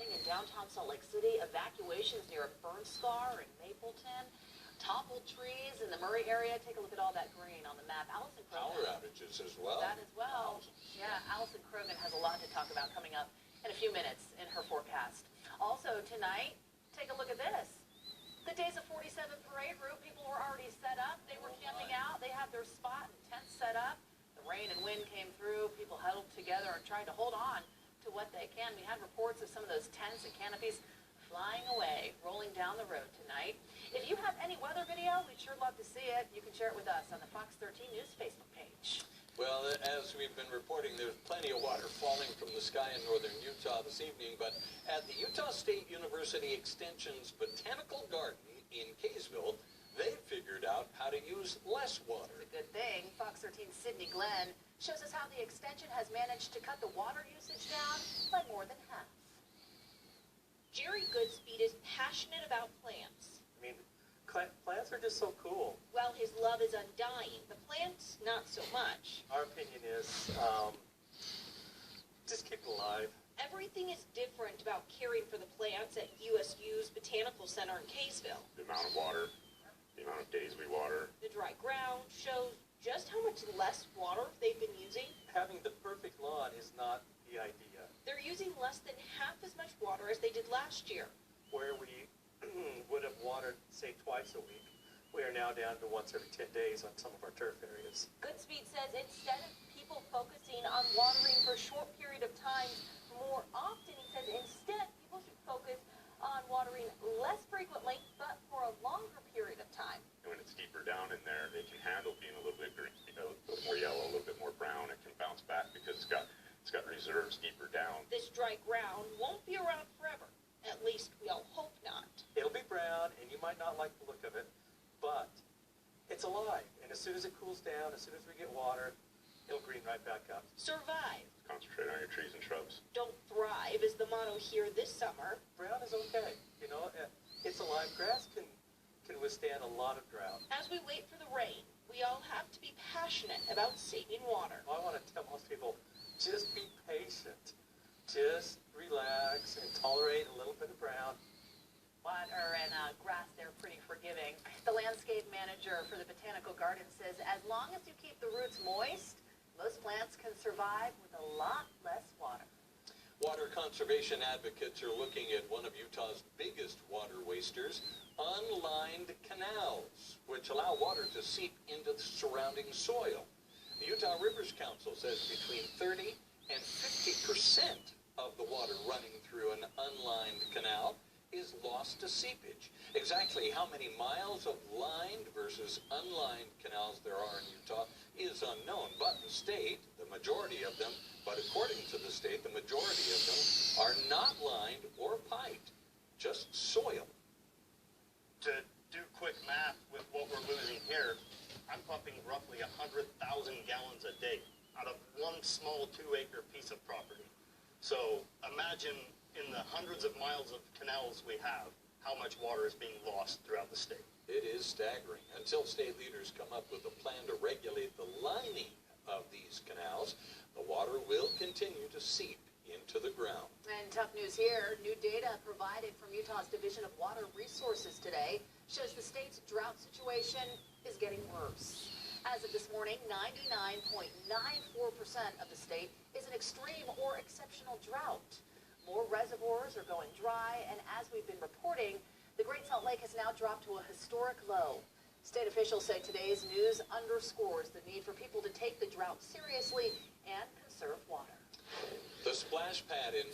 flooding in downtown Salt Lake City, evacuations near a burn scar in Mapleton, toppled trees in the Murray area. Take a look at all that green on the map. Allison Krogan. Power outages as well. That as well. Yeah, Allison Krogan has a lot to talk about coming up in a few minutes in her forecast. Also tonight, take a look at this. The Days of 47 parade route, people were already set up. They were camping out. They had their spot and tents set up. The rain and wind came through. People huddled together and tried to hold on to what they can. We had reports of some of those tents and canopies flying away, rolling down the road tonight. If you have any weather video, we'd sure love to see it. You can share it with us on the Fox 13 News Facebook page. Well, as we've been reporting, there's plenty of water falling from the sky in northern Utah this evening, but at the Utah State University Extension's Botanical Garden in Kaysville, they've figured out how to use less water. It's a good thing. Fox 13's Sydney Glenn shows us how the extension has managed to cut the water usage down by more than half. Jerry Goodspeed is passionate about plants. I mean, plants are just so cool. Well, his love is undying. The plants, not so much. Our opinion is just keep it alive. Everything is different about caring for the plants at USU's Botanical Center in Kaysville. The amount of water, the amount of days we water. The dry ground shows just how much less water they've been using. Having the perfect lawn is not the idea. They're using less than half as much water as they did last year. Where we would have watered, say, twice a week, we are now down to once every 10 days on some of our turf areas. Goodspeed says instead of people focusing on watering for a short period of time more often, he says instead people should focus on watering less frequently but for a longer period of time. And when it's deeper down in there, it can handle being a little bit green, a little more yellow, a little bit more brown. It can bounce back because it's got reserves deeper down. This dry ground won't be around forever. At least we all hope not. It'll be brown, and you might not like the look of it, but it's alive. And as soon as it cools down, as soon as we get water, it'll green right back up. Survive. Concentrate on your trees and shrubs. Don't thrive is the motto here this summer. Brown is okay. You know, it's alive. Grass can withstand a lot of drought. As we wait for the rain, we all have to be passionate about saving water. I want to tell most people, just be patient. Just relax and tolerate a little bit of brown. Water and grass, they're pretty forgiving. The landscape manager for the Botanical Garden says as long as you keep the roots moist, most plants can survive with a lot less water. Water conservation advocates are looking at one of Utah's biggest water wasters, unlined canals, which allow water to seep into the surrounding soil. The Utah Rivers Council says between 30 and 50% of the water running through an unlined canal is lost to seepage. Exactly how many miles of lined versus unlined canals there are in Utah is unknown, but the state, the majority of them, but according to the state, the majority of them are not lined or piped, just soil. To do quick math with what we're losing here, I'm pumping roughly 100,000 gallons a day out of one small 2-acre piece of property. So imagine in the hundreds of miles of canals we have, how much water is being lost throughout the state. It is staggering. Until state leaders come up with a plan to regulate the lining of these canals, the water will continue to seep into the ground. And tough news here. New data provided from Utah's Division of Water Resources today shows the state's drought situation is getting worse. As of this morning, 99.94% of the state is in extreme or exceptional drought. More reservoirs are going dry, and as we've been reporting, the Great Salt Lake has now dropped to a historic low. State officials say today's news underscores the need for people to take the drought seriously and conserve water. The splash pad in